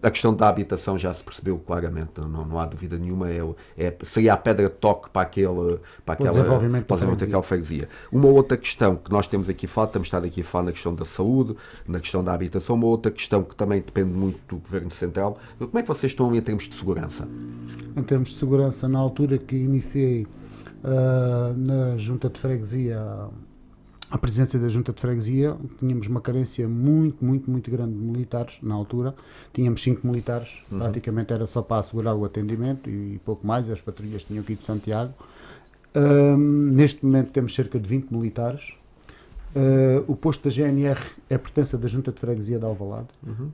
A questão da habitação já se percebeu claramente, não há dúvida nenhuma, seria a pedra de toque para aquele desenvolvimento daquela freguesia. Uma outra questão que nós temos aqui a falar, estamos estado aqui a falar na questão da saúde, na questão da habitação, uma outra questão que também depende muito do Governo Central. Como é que vocês estão ali em termos de segurança? Em termos de segurança, na altura que iniciei na Junta de Freguesia, a presidência da Junta de Freguesia, tínhamos uma carência muito grande de militares na altura. Tínhamos 5 militares, praticamente era só para assegurar o atendimento e pouco mais, as patrulhas tinham que ir de Santiago. Neste momento temos cerca de 20 militares. O posto da GNR é pertença da Junta de Freguesia de Alvalade.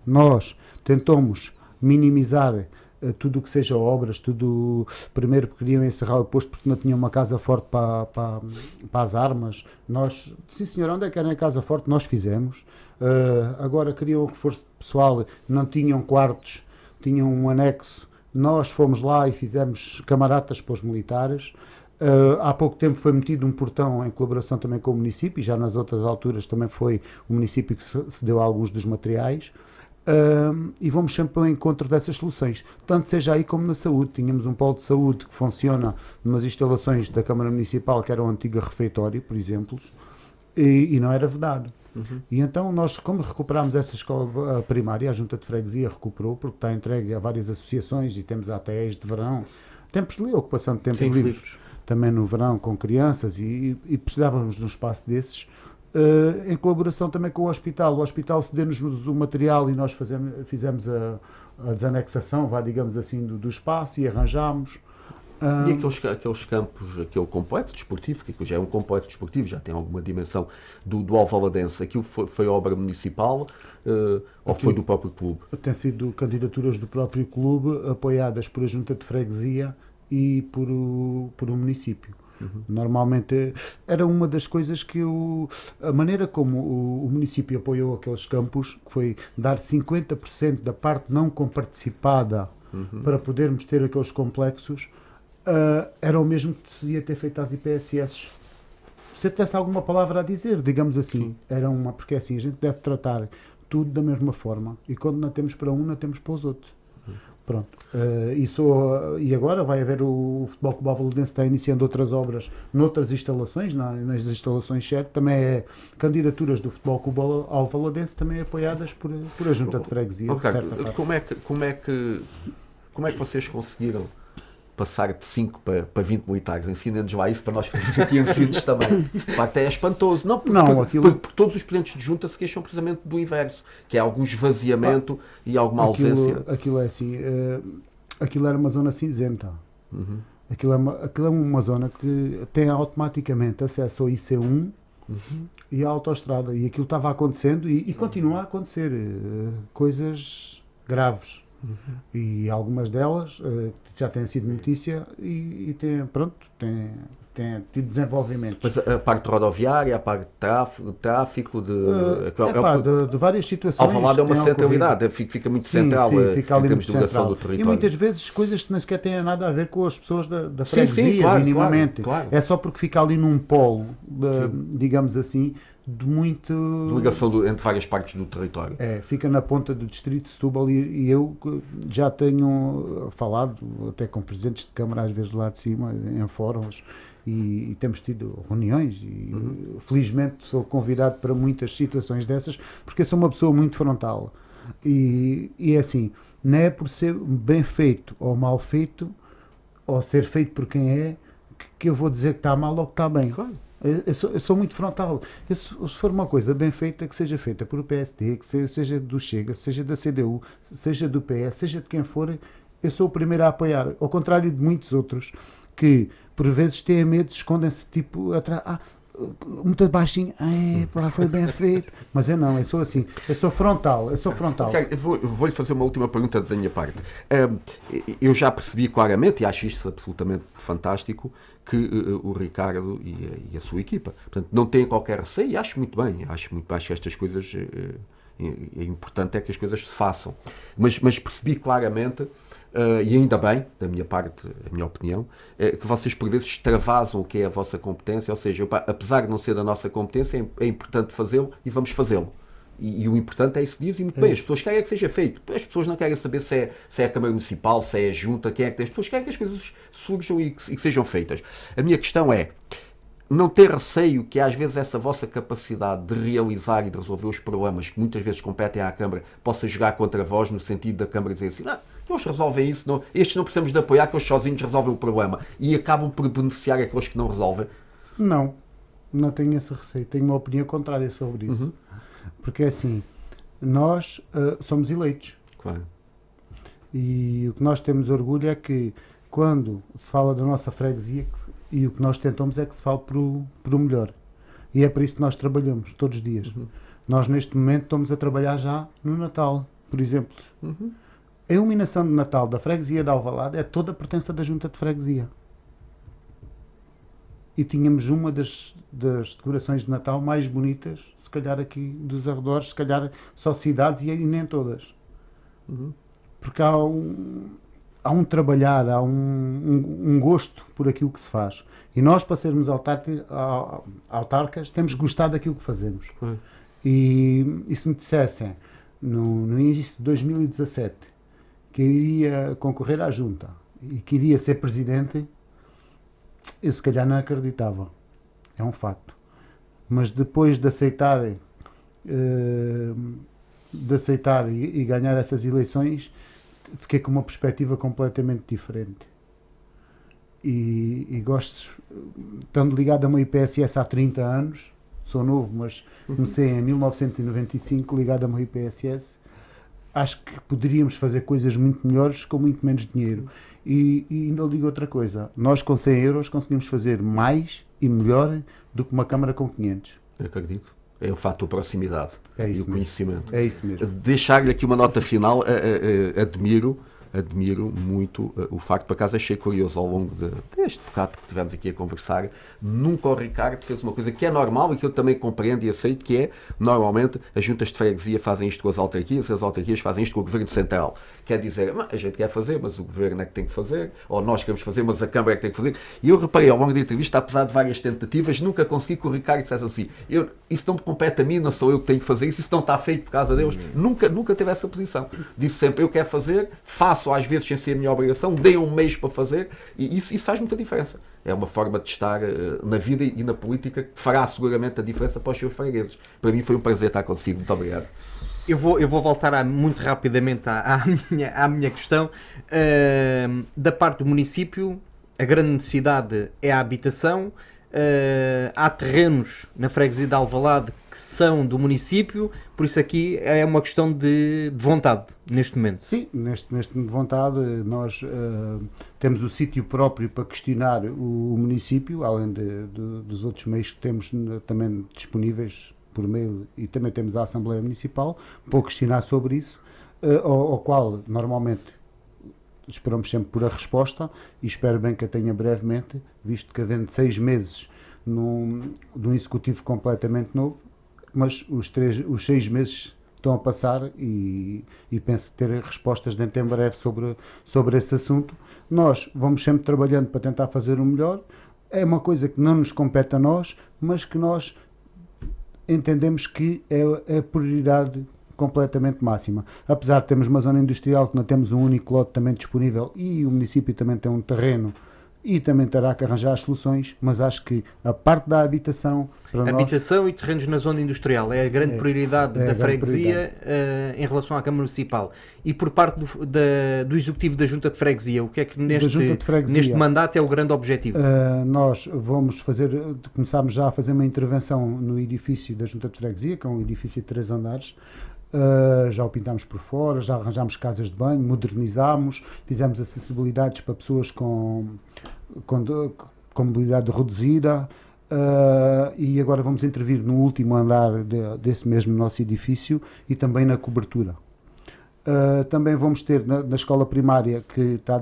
Nós tentamos minimizar tudo o que seja obras, primeiro queriam encerrar o posto porque não tinham uma casa forte para as armas. Nós, sim senhor, onde é que era a casa forte? Nós fizemos. Agora queriam reforço de pessoal, não tinham quartos, tinham um anexo. Nós fomos lá e fizemos camaratas para os militares. Há pouco tempo foi metido um portão em colaboração também com o município, e já nas outras alturas também foi o município que cedeu alguns dos materiais. E vamos sempre ao encontro dessas soluções, tanto seja aí como na saúde. Tínhamos um polo de saúde que funciona numas instalações da Câmara Municipal, que era o antigo refeitório, por exemplo, e não era vedado. E então nós, como recuperámos essa escola primária, a Junta de Freguesia recuperou, porque está entregue a várias associações e temos ATEs de verão, tempos de ocupação de tempos livres, também no verão com crianças, e precisávamos de um espaço desses. Em colaboração também com o hospital. O hospital cedeu-nos o material e nós fizemos a desanexação, digamos assim, do espaço, e arranjámos. E aqueles campos, aquele complexo desportivo, que já é um complexo desportivo, já tem alguma dimensão do Alvaladense, aquilo foi obra municipal ou foi do próprio clube? Tem sido candidaturas do próprio clube, apoiadas por a Junta de Freguesia e por o município. Normalmente era uma das coisas que a maneira como o município apoiou aqueles campos, que foi dar 50% da parte não comparticipada para podermos ter aqueles complexos, era o mesmo que se ia ter feito às IPSS. Se tivesse alguma palavra a dizer, digamos assim, porque assim a gente deve tratar tudo da mesma forma, e quando não temos para um, não temos para os outros. Pronto. E agora vai haver o Futebol Clube Alvaladense, está iniciando outras obras noutras instalações, nas instalações 7, também é candidaturas do Futebol Clube Alvaladense, também apoiadas por a Junta de Freguesia. Como é que vocês conseguiram passar de 5 para 20 militares? Ensinem-nos lá isso para nós fazermos aqui ensinos também. Isso de facto é espantoso. Porque todos os presidentes de junta se queixam precisamente do inverso, que é algum esvaziamento e alguma ausência. Aquilo é assim, aquilo era uma zona cinzenta. Aquilo é uma zona que tem automaticamente acesso ao IC1 e à autoestrada. E aquilo estava acontecendo e continua a acontecer coisas graves. E algumas delas já têm sido notícia e tem tido desenvolvimentos. Mas a parte rodoviária, a parte de tráfico, de várias situações. Alvalade é uma centralidade, fica muito central fica ali em termos muito de ligação do central. território. E muitas vezes coisas que nem sequer têm nada a ver com as pessoas da Sim, freguesia, claro, minimamente. claro. É só porque fica ali num polo, digamos assim, de muito... De ligação entre várias partes do território. Fica na ponta do distrito de Setúbal e eu já tenho falado até com presidentes de Câmara, às vezes lá de cima, em fóruns, e temos tido reuniões e felizmente sou convidado para muitas situações dessas, porque eu sou uma pessoa muito frontal. E é assim, não é por ser bem feito ou mal feito, ou ser feito por quem é, que eu vou dizer que está mal ou que está bem. Claro. Eu sou muito frontal. Se for uma coisa bem feita, que seja feita por o PSD, que seja do Chega, seja da CDU, seja do PS, seja de quem for, eu sou o primeiro a apoiar. Ao contrário de muitos outros que, por vezes, têm medo, escondem-se tipo atrás. Muito baixinho, foi bem feito. Mas eu não, eu sou assim, eu sou frontal. Okay, vou-lhe fazer uma última pergunta da minha parte. Eu já percebi claramente, e acho isto absolutamente fantástico, que o Ricardo e a sua equipa, portanto, não têm qualquer receio, e acho muito bem, acho que estas coisas, é importante que as coisas se façam. Mas percebi claramente, e ainda bem, da minha parte, a minha opinião, que vocês por vezes extravasam o que é a vossa competência, ou seja, apesar de não ser da nossa competência, é importante fazê-lo e vamos fazê-lo. E o importante é isso que diz, e muito bem, as pessoas querem que seja feito. As pessoas não querem saber se é a Câmara Municipal, se é a Junta, quem é que tem. As pessoas querem que as coisas surjam e que sejam feitas. A minha questão é não ter receio que às vezes essa vossa capacidade de realizar e de resolver os problemas que muitas vezes competem à Câmara possa jogar contra vós, no sentido da Câmara dizer assim, não, eles resolvem isso, não, estes não precisamos de apoiar, que eles sozinhos resolvem o problema, e acabam por beneficiar aqueles que não resolvem. Não tenho esse receio, tenho uma opinião contrária sobre isso. Porque assim, nós somos eleitos. Claro. E o que nós temos orgulho é que quando se fala da nossa freguesia, e o que nós tentamos é que se fale para o melhor. E é para isso que nós trabalhamos todos os dias. Nós neste momento estamos a trabalhar já no Natal, por exemplo. A iluminação de Natal da freguesia de Alvalade é toda a pertença da Junta de Freguesia. E tínhamos uma das decorações de Natal mais bonitas, se calhar aqui dos arredores, se calhar só cidades e nem todas. Porque há um trabalhar, há um gosto por aquilo que se faz. E nós, para sermos autarcas, temos que gostar daquilo que fazemos. E se me dissessem, no início de 2017, que eu iria concorrer à Junta e que iria ser presidente, eu se calhar não acreditava. É um facto. Mas depois de aceitar e ganhar essas eleições, fiquei com uma perspectiva completamente diferente. E gosto, estando ligado a uma IPSS há 30 anos, sou novo, mas comecei em 1995 ligado a uma IPSS, acho que poderíamos fazer coisas muito melhores com muito menos dinheiro. E ainda digo outra coisa, nós com 100 euros conseguimos fazer mais e melhor do que uma Câmara com 500. Eu acredito. É o fator proximidade e o conhecimento. É isso mesmo. Deixar-lhe aqui uma nota final, admiro muito o facto, por acaso achei curioso ao longo deste bocado que tivemos aqui a conversar, nunca o Ricardo fez uma coisa que é normal e que eu também compreendo e aceito, que é, normalmente, as juntas de freguesia fazem isto com as autarquias fazem isto com o Governo Central. Quer dizer, a gente quer fazer, mas o Governo é que tem que fazer, ou nós queremos fazer, mas a Câmara é que tem que fazer. E eu reparei, ao longo da entrevista, apesar de várias tentativas, nunca consegui que o Ricardo dissesse assim, isso não me compete a mim, não sou eu que tenho que fazer isso não está feito por causa deles. Nunca teve essa posição. Disse sempre, eu quero fazer, faço às vezes sem ser a minha obrigação, dei um mês para fazer, e isso faz muita diferença. É uma forma de estar na vida e na política que fará seguramente a diferença para os seus fregueses. Para mim foi um prazer estar consigo. Muito obrigado. Eu vou voltar muito rapidamente à minha questão. Da parte do município, a grande necessidade é a habitação. Há terrenos na freguesia de Alvalade que são do município, por isso aqui é uma questão de vontade neste momento. Sim, neste vontade nós temos o sítio próprio para questionar o município, além dos outros meios que temos também disponíveis por mail, e também temos a Assembleia Municipal para questionar sobre isso, ao qual normalmente esperamos sempre por a resposta e espero bem que a tenha brevemente, visto que havendo 6 meses de um executivo completamente novo, mas os 6 meses estão a passar e penso ter respostas dentro em breve sobre esse assunto. Nós vamos sempre trabalhando para tentar fazer o melhor. É uma coisa que não nos compete a nós, mas que nós entendemos que é prioridade completamente máxima. Apesar de termos uma zona industrial que não temos um único lote também disponível e o município também tem um terreno e também terá que arranjar as soluções, mas acho que a parte da habitação para habitação e terrenos na zona industrial é a grande prioridade da freguesia em relação à Câmara Municipal. E por parte do Executivo da Junta de Freguesia, o que é que neste mandato é o grande objetivo? Nós começámos já a fazer uma intervenção no edifício da Junta de Freguesia, que é um edifício de 3 andares. Já o pintámos por fora, já arranjámos casas de banho, modernizámos, fizemos acessibilidades para pessoas com mobilidade reduzida, e agora vamos intervir no último andar desse mesmo nosso edifício e também na cobertura. Também vamos ter na escola primária, que está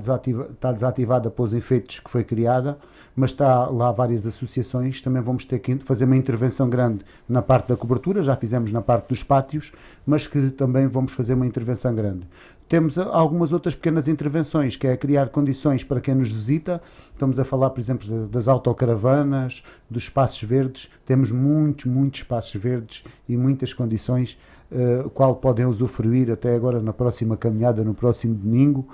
desativada para os efeitos que foi criada, mas está lá várias associações. Também vamos ter que fazer uma intervenção grande na parte da cobertura, já fizemos na parte dos pátios, mas que também vamos fazer uma intervenção grande. Temos algumas outras pequenas intervenções, que é criar condições para quem nos visita. Estamos a falar, por exemplo, das autocaravanas, dos espaços verdes. Temos muitos espaços verdes e muitas condições, o qual podem usufruir até agora na próxima caminhada, no próximo domingo.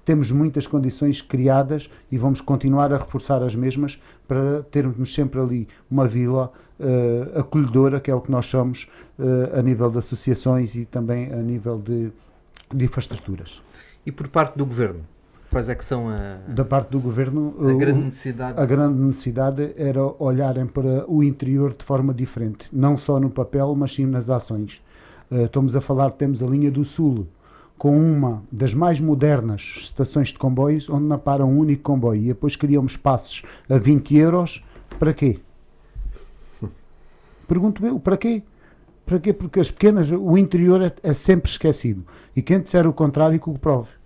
Temos muitas condições criadas e vamos continuar a reforçar as mesmas para termos sempre ali uma vila acolhedora, que é o que nós somos a nível de associações e também a nível de infraestruturas. E por parte do Governo? Quais é que são da parte do Governo, a grande necessidade? A grande necessidade era olharem para o interior de forma diferente, não só no papel, mas sim nas ações. Estamos a falar, temos a linha do Sul, com uma das mais modernas estações de comboios, onde não para um único comboio, e depois queríamos passos a 20 euros, para quê? Pergunto eu, para quê? Para quê? Porque as pequenas, o interior é sempre esquecido, e quem disser o contrário que o prove.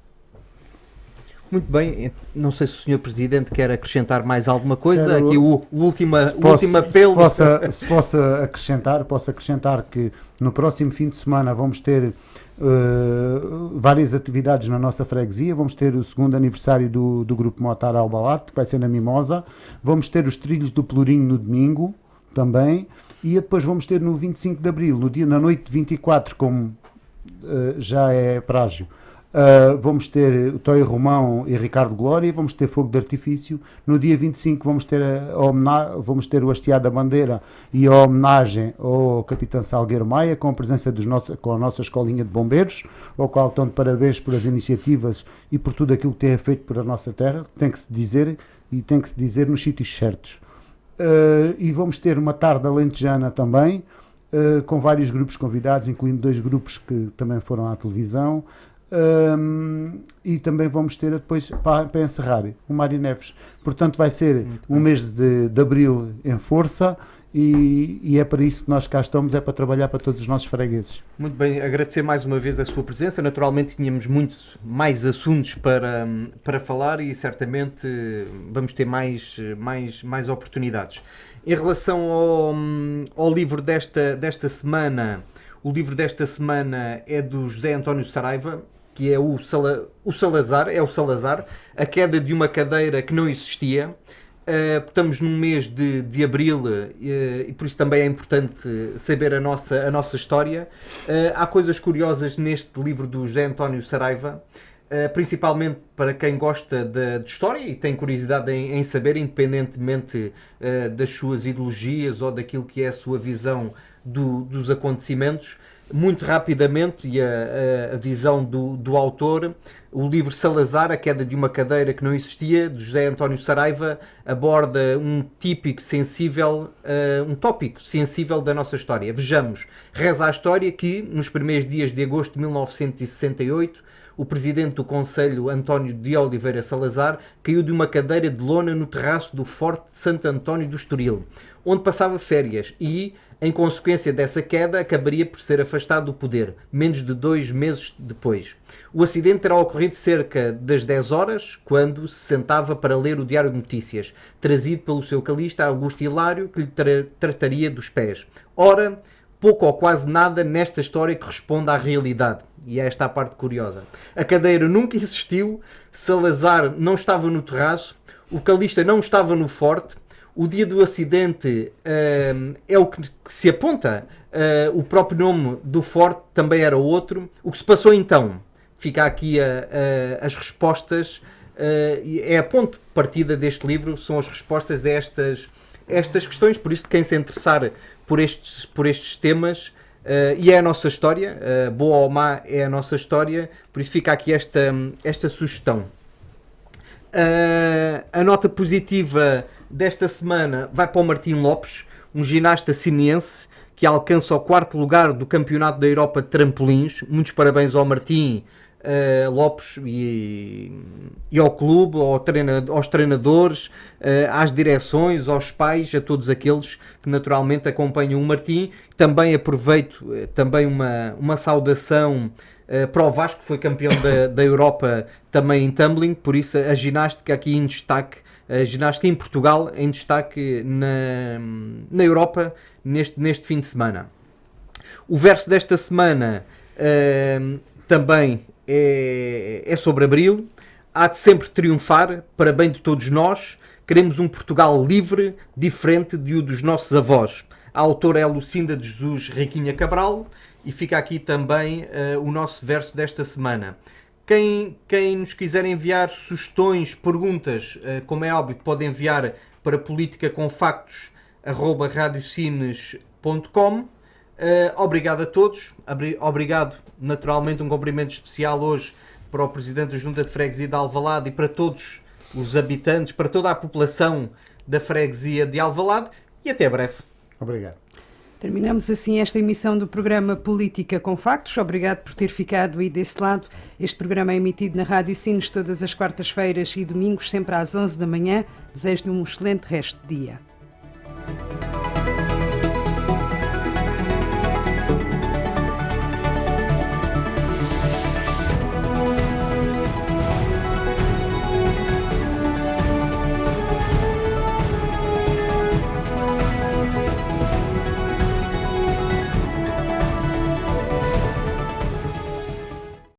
Muito bem, não sei se o Sr. Presidente quer acrescentar mais alguma coisa, aqui o último apelo. Se possa acrescentar, posso acrescentar que no próximo fim de semana vamos ter várias atividades na nossa freguesia. Vamos ter o 2º aniversário do Grupo Motar Albalate, que vai ser na Mimosa. Vamos ter os trilhos do Pelourinho no domingo também, e depois vamos ter no 25 de Abril, na noite de 24, como já é prágio, vamos ter o Toy Romão e Ricardo Glória, vamos ter fogo de artifício. No dia 25 vamos ter o hasteado da bandeira e a homenagem ao Capitão Salgueiro Maia, com a presença com a nossa escolinha de bombeiros, ao qual estão de parabéns por as iniciativas e por tudo aquilo que tem feito por a nossa terra. Tem que se dizer nos sítios certos. E vamos ter uma tarde alentejana também, com vários grupos convidados, incluindo 2 grupos que também foram à televisão. E também vamos ter depois, para encerrar, o Mário Neves. Portanto, vai ser um mês de abril em força, e é para isso que nós cá estamos, é para trabalhar para todos os nossos fregueses. Muito bem, agradecer mais uma vez a sua presença. Naturalmente tínhamos muitos mais assuntos para falar, e certamente vamos ter mais oportunidades. Em relação ao livro desta semana, o livro desta semana é do José António Saraiva, que é o Salazar, A Queda de uma Cadeira que Não Existia. Estamos num mês de abril, e por isso também é importante saber a nossa história. Há coisas curiosas neste livro do José António Saraiva, principalmente para quem gosta de história e tem curiosidade em saber, independentemente das suas ideologias ou daquilo que é a sua visão dos acontecimentos. Muito rapidamente, e a visão do autor, o livro Salazar, A Queda de uma Cadeira que Não Existia, de José António Saraiva, aborda um tópico sensível da nossa história. Vejamos, reza a história que, nos primeiros dias de agosto de 1968, o presidente do Conselho, António de Oliveira Salazar, caiu de uma cadeira de lona no terraço do Forte de Santo António do Estoril. onde passava férias e, em consequência dessa queda, acabaria por ser afastado do poder, menos de 2 meses depois. O acidente terá ocorrido cerca das 10 horas, quando se sentava para ler o Diário de Notícias, trazido pelo seu calista Augusto Hilário, que lhe trataria dos pés. Ora, pouco ou quase nada nesta história corresponde à realidade. E é esta a parte curiosa. A cadeira nunca existiu, Salazar não estava no terraço, o calista não estava no forte, o dia do acidente é o que se aponta, o próprio nome do forte também era outro. O que se passou então? Fica aqui as respostas, é a ponto de partida deste livro, são as respostas a estas questões, por isso quem se interessar por estes temas, e é a nossa história, boa ou má é a nossa história, por isso fica aqui esta sugestão. A nota positiva desta semana vai para o Martim Lopes, um ginasta siniense que alcança o 4º lugar do Campeonato da Europa de Trampolins. Muitos parabéns ao Martim Lopes e ao clube, aos treinadores, às direções, aos pais, a todos aqueles que naturalmente acompanham o Martim. Também aproveito também uma saudação para o Vasco, que foi campeão da Europa também em tumbling, por isso a ginástica aqui em destaque, a ginástica em Portugal em destaque na Europa neste fim de semana. O verso desta semana também é sobre Abril. Há de sempre triunfar, para bem de todos nós. Queremos um Portugal livre, diferente de o dos nossos avós. A autora é Lucinda de Jesus Riquinha Cabral e fica aqui também o nosso verso desta semana. Quem nos quiser enviar sugestões, perguntas, como é óbvio, pode enviar para politicaconfactos@radiocines.com. Obrigado a todos. Obrigado, naturalmente, um cumprimento especial hoje para o Presidente da Junta de Freguesia de Alvalade e para todos os habitantes, para toda a população da Freguesia de Alvalade, e até breve. Obrigado. Terminamos assim esta emissão do programa Política com Factos. Obrigado por ter ficado aí desse lado. Este programa é emitido na Rádio Sines todas as quartas-feiras e domingos, sempre às 11 da manhã. Desejo-lhe um excelente resto de dia.